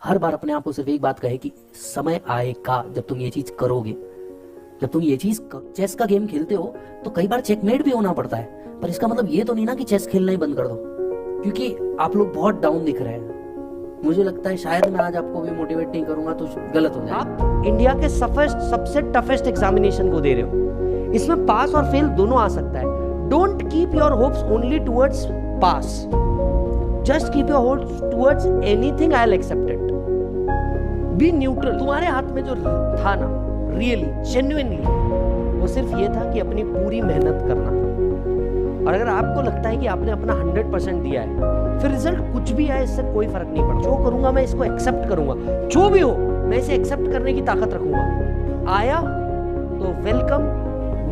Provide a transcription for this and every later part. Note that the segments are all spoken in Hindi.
हर बार अपने आप को सिर्फ एक बात कहे कि समय आएगा जब तुम ये चीज करोगे। जब तुम ये चीज चेस का गेम खेलते हो तो कई बार चेकमेट भी होना पड़ता है, पर इसका मतलब ये तो नहीं ना कि चेस खेलना ही बंद कर दो, क्योंकि आप लोग बहुत डाउन दिख रहे हैं। मुझे लगता है शायद मैं आज आपको भी मोटिवेट नहीं करूंगा तो गलत हो जाए। आप इंडिया के सबसे टफेस्ट एग्जामिनेशन को दे रहे हो, इसमें पास और फेल दोनों आ सकता है। Don't keep your hopes only towards pass, just keep your hopes towards anything, I will accept it. Be neutral. तुम्हारे हाथ में जो था ना, रियली जेन्युइनली, वो सिर्फ ये था कि अपनी पूरी मेहनत करना। और अगर आपको लगता है कि आपने अपना 100% दिया है, फिर रिजल्ट कुछ भी आए इससे कोई फर्क नहीं पड़ता। जो करूंगा मैं इसको एक्सेप्ट करूंगा, जो भी हो मैं इसे एक्सेप्ट करने की ताकत रखूंगा। आया तो वेलकम,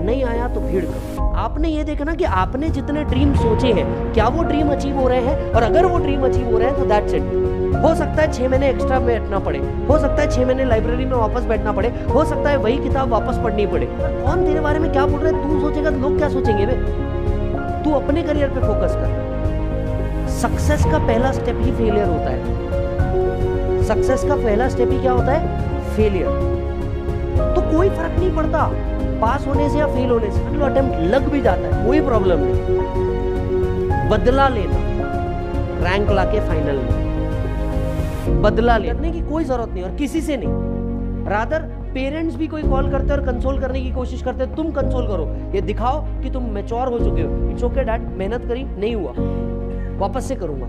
नहीं आया तो भीड़ कर। आपने ये देखा ना कि आपने जितने ड्रीम सोचे हैं, क्या वो ड्रीम अचीव हो रहे हैं? और अगर वो ड्रीम अचीव हो रहे हैं तो दैट्स इट। हो सकता है 6 महीने एक्स्ट्रा बैठना पड़े, हो सकता है 6 महीने लाइब्रेरी में वापस बैठना पड़े, हो सकता है वही किताब वापस पढ़नी पड़े। कौन तेरे बारे में क्या बोल रहा है? तू सोचेगा तो लोग क्या सोचेंगे बे? तू अपने करियर पे फोकस कर। सक्सेस का पहला स्टेप ही फेलियर होता है। सक्सेस का पहला स्टेप ही क्या होता है? फेलियर। तो कोई फर्क नहीं पड़ता पास होने से या फेल होने से। अगला अटेम्प्ट लग भी जाता है, कोई प्रॉब्लम नहीं। बदला लेना, रैंक लाके फाइनल में बदला लेने की कोई जरूरत नहीं, और किसी से नहीं। रादर पेरेंट्स भी कोई कॉल करते हैं और कंसोल करने की कोशिश करते हैं, तुम कंसोल करो, ये दिखाओ कि तुम मैच्योर हो चुके हो। इट्स ओके डैड, मेहनत करी, नहीं हुआ, वापस से करूंगा।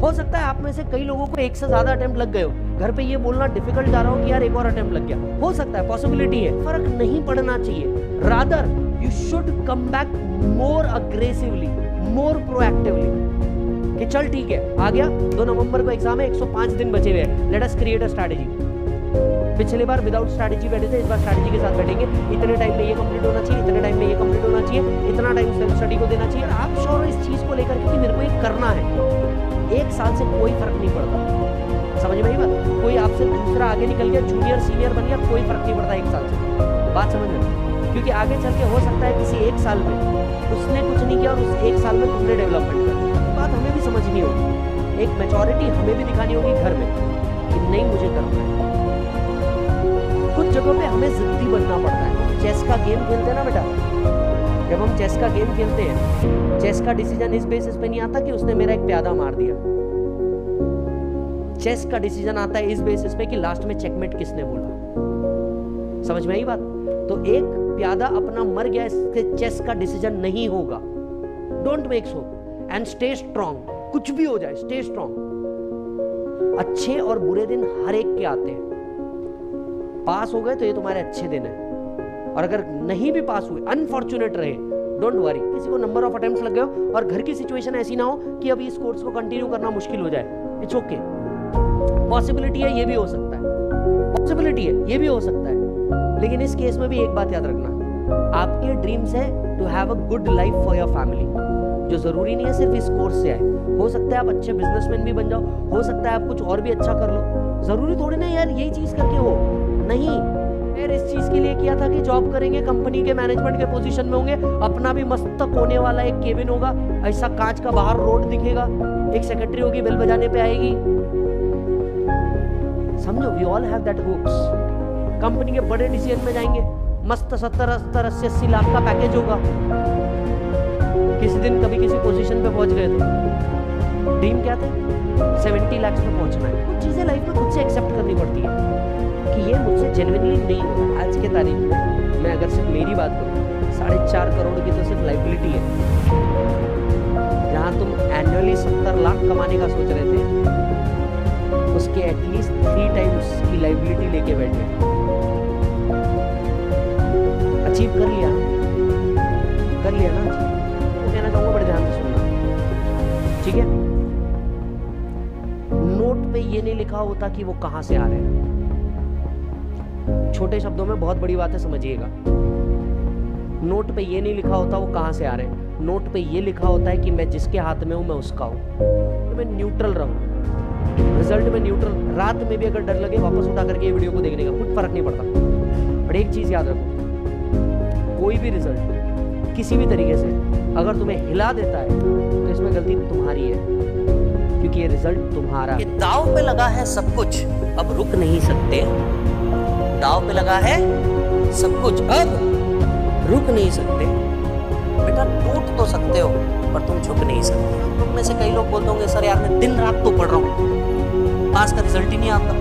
हो सकता है आप में से कई लोगों को एक से ज्यादा अटेम्प्ट लग गए हो, घर पे ये बोलना डिफिकल्ट जा रहा हो कि यार एक और अटेम्प्ट लग गया। हो सकता है, पॉसिबिलिटी है। फर्क नहीं पड़ना चाहिए। Rather you should come back more aggressively, more proactively, कि चल ठीक है आ गया, 2 नवंबर को एग्जाम है, 105 दिन बचे हुए हैं, let us create a strategy. पिछले बार विदाउट स्ट्रैटेजी बैठे थे, इस बार स्ट्रैटेजी के साथ बैठेंगे। इतने टाइम में ये कंप्लीट होना चाहिए, इतने टाइम में ये कंप्लीट होना चाहिए, इतना टाइम सेल्फ स्टडी को देना चाहिए। आप श्योर हो इस चीज को लेकर कि मेरे को ये करना है। 1 साल से कोई फर्क नहीं पड़ता, समझ में आई बात? कोई आपसे दूसरा आगे निकल गया, जूनियर सीनियर बन गया, कोई फर्क नहीं पड़ता 1 साल से। बात समझ में? क्योंकि आगे चल के हो सकता है किसी 1 साल में उसने कुछ नहीं किया और उस 1 साल में तुमने डेवलपमेंट कर। बात हमें भी समझनी होगी, एक मैच्योरिटी हमें भी दिखानी होगी घर में कि नहीं मुझे करना है। कुछ जगहों पे हमें जिद्दी बनना पड़ता है। चेस का गेम खेलते हैं ना बेटा, जब हम चेस का गेम खेलते हैं, चेस का डिसीजन इस बेसिस पे नहीं आता कि उसने मेरा एक प्यादा मार दिया। चेस का डिसीजन आता है इस बेसिस पे कि लास्ट में चेकमेट किसने बोला। समझ में आई बात? तो एक प्यादा अपना मर गया, इससे चेस का डिसीजन नहीं होगा। Don't make so and stay strong. कुछ भी हो जाए, स्टे स्ट्रॉन्ग। अच्छे और बुरे दिन हर एक के आते हैं। पास हो गए तो ये तुम्हारे अच्छे दिन है, और अगर नहीं भी पास हुए, अनफॉर्चुनेट रहे, डोंट वरी। किसी को नंबर ऑफ अटेम्प्ट्स लग गए हो और घर की सिचुएशन ऐसी ना हो कि अब इस कोर्स को कंटिन्यू करना मुश्किल हो जाए, इट्स ओके। पॉसिबिलिटी है, ये भी हो सकता है, पॉसिबिलिटी है, ये भी हो सकता है। लेकिन इस केस में भी एक बात याद रखना, आपके ड्रीम्स है to have a good life for your family, जो जरूरी नहीं है सिर्फ इस कोर्स से आए। हो सकता है आप अच्छे बिजनेसमैन भी बन जाओ, हो सकता है आप कुछ और भी अच्छा कर लो। जरूरी थोड़ी ना यार यही चीज करके हो, नहीं। यार इस चीज के लिए किया था कि जॉब करेंगे, कंपनी के मैनेजमेंट के पोजीशन में होंगे, अपना भी मस्त कोने वाला एक केबिन होगा, ऐसा कांच का बाहर रोड दिखेगा, एक सेक्रेटरी होगी, बेल बजाने पे आएगी। समझो, we all have that hopes. Company के बड़े डिसीजन में जाएंगे, मस्त 70, 80 लाख का पैकेज होगा। किसी दिन कभी किसी पोजीशन पे पहुंच गए तो ड्रीम क्या थे? 70 लाख पे पहुंचना है। कुछ चीजें लाइफ में खुद से एक्सेप्ट करनी पड़ती है कि ये मुझसे जेन्युइनली नहीं हो रहा। आज के तारीख में मैं अगर सिर्फ मेरी बात करूँ, 4.5 करोड़ की तो सिर्फ लाइबिलिटी है। जहाँ तुम एनुअली 70 लाख कमाने का सोच रहे थे, उसके एटलीस्ट 3 टाइम्स की लाइबिलिटी लेके बैठे। अचीव कर लिया ना अचीव। कहना चाहूंगा, बड़े ध्यान से सुनना, ठीक है? नोट पे ये नहीं लिखा होता कि वो कहां से आ रहे हैं। छोटे शब्दों में बहुत बड़ी बात है, समझिएगा। नोट पे ये नहीं लिखा होता वो कहां से आ रहे हैं। नोट पे ये लिखा होता है कि मैं जिसके हाथ में हूं मैं उसका हूं। मैं न्यूट्रल रहूं, रिजल्ट में न्यूट्रल। रात में भी अगर डर लगे वापस उठा करके ये वीडियो को देखने का कुछ फर्क नहीं पड़ता। पर एक चीज याद रखो, कोई भी रिजल्ट किसी भी तरीके से अगर तुम्हें हिला देता है तो इसमें गलती तुम्हारी है। क्योंकि ये रिजल्ट तुम्हारा कि दाव पे लगा है सब कुछ, अब रुक नहीं सकते। दाव पे लगा है सब कुछ, अब रुक नहीं सकते। बेटा टूट तो सकते हो पर तुम झुक नहीं सकते। तुम में से कई लोग बोलते होंगे सर यार मैं दिन रात तो पढ़ रहा हूँ, पास का रिजल्ट ही नहीं आता।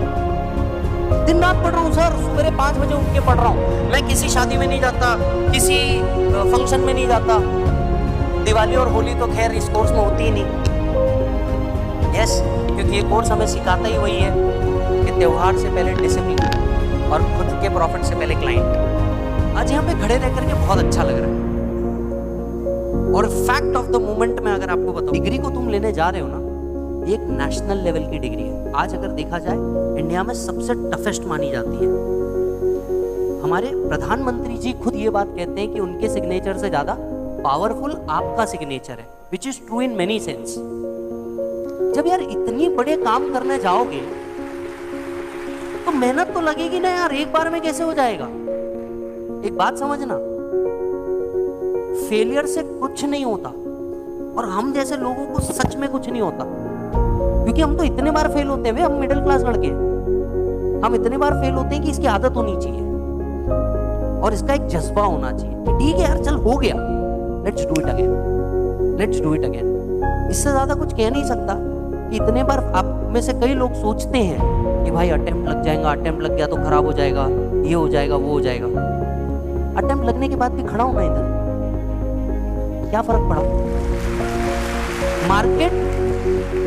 दिन रात पढ़ रहा हूँ सर, सवेरे 5 बजे उठ के पढ़ रहा हूँ, मैं किसी शादी में नहीं जाता, किसी फंक्शन में नहीं जाता। दिवाली और होली तो खैर इस कोर्स में होती ही नहीं। यस, क्योंकि ये कोर्स हमें सिखाता ही वही है कि त्योहार से पहले डिसिप्लिन और खुद के प्रॉफिट से पहले क्लाइंट। आज यहाँ पे खड़े रह करके बहुत अच्छा लग रहा है। और फैक्ट ऑफ द मोमेंट में अगर आपको बताऊं, डिग्री को तुम लेने जा रहे हो ना, एक नेशनल लेवल की डिग्री है। आज अगर देखा जाए इंडिया में सबसे टफेस्ट मानी जाती है। हमारे प्रधानमंत्री जी खुद ये बात कहते हैं कि उनके सिग्नेचर से ज्यादा पावरफुल आपका सिग्नेचर है, which is true in many sense. जब यार इतनी बड़े काम करने जाओगे तो मेहनत तो लगेगी ना यार, एक बार में कैसे हो जाएगा। एक बात समझना, फेलियर से कुछ नहीं होता और हम जैसे लोगों को सच में कुछ नहीं होता, क्योंकि हम तो इतने बार फेल होते हैं। हम मिडिल क्लास लड़के, हम इतने बार फेल होते हैं कि इसकी आदत होनी चाहिए और इसका एक जज्बा होना चाहिए। ठीक है यार, चल हो गया, let's do it again, let's do it again. इससे ज्यादा कुछ कह नहीं सकता कि इतने बार आप में से कई लोग सोचते हैं कि भाई अटेम्प्ट लग जाएगा, अटेम्प्ट लग गया तो खराब हो जाएगा, ये हो जाएगा, वो हो जाएगा। अटेम्प्ट लगने के बाद भी खड़ा होना इधर, क्या फर्क पड़ा।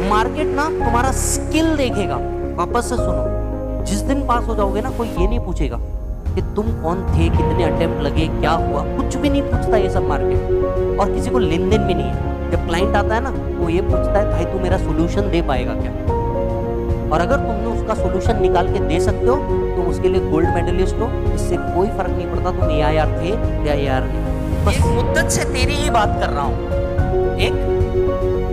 मार्केट ना तुम्हारा स्किल देखेगा। वापस से सुनो, जिस दिन पास हो जाओगे ना, कोई ये नहीं पूछेगा कि तुम कौन थे, कितने अटेम्प्ट लगे, क्या हुआ, कुछ भी नहीं पूछता ये सब मार्केट। और किसी को लेन देन भी नहीं है। जब क्लाइंट आता है ना, वो ये पूछता है भाई तू मेरा सोल्यूशन दे पाएगा क्या। और अगर तुमने उसका सोल्यूशन निकाल के दे सकते हो तुम उसके लिए गोल्ड मेडलिस्ट हो। इससे कोई फर्क नहीं पड़ता तुम AIR थे या AIR नहीं। बस एक मुद्दत से तेरी ही बात कर रहा हूँ, एक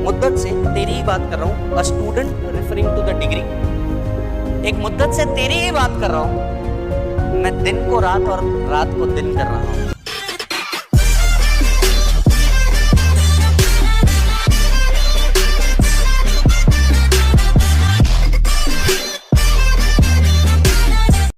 मुद्दत से तेरी ही बात कर रहा हूँ। A student referring to the degree, एक मुद्दत से तेरी ही बात कर रहा हूँ। मैं दिन को रात और रात को दिन कर रहा हूँ।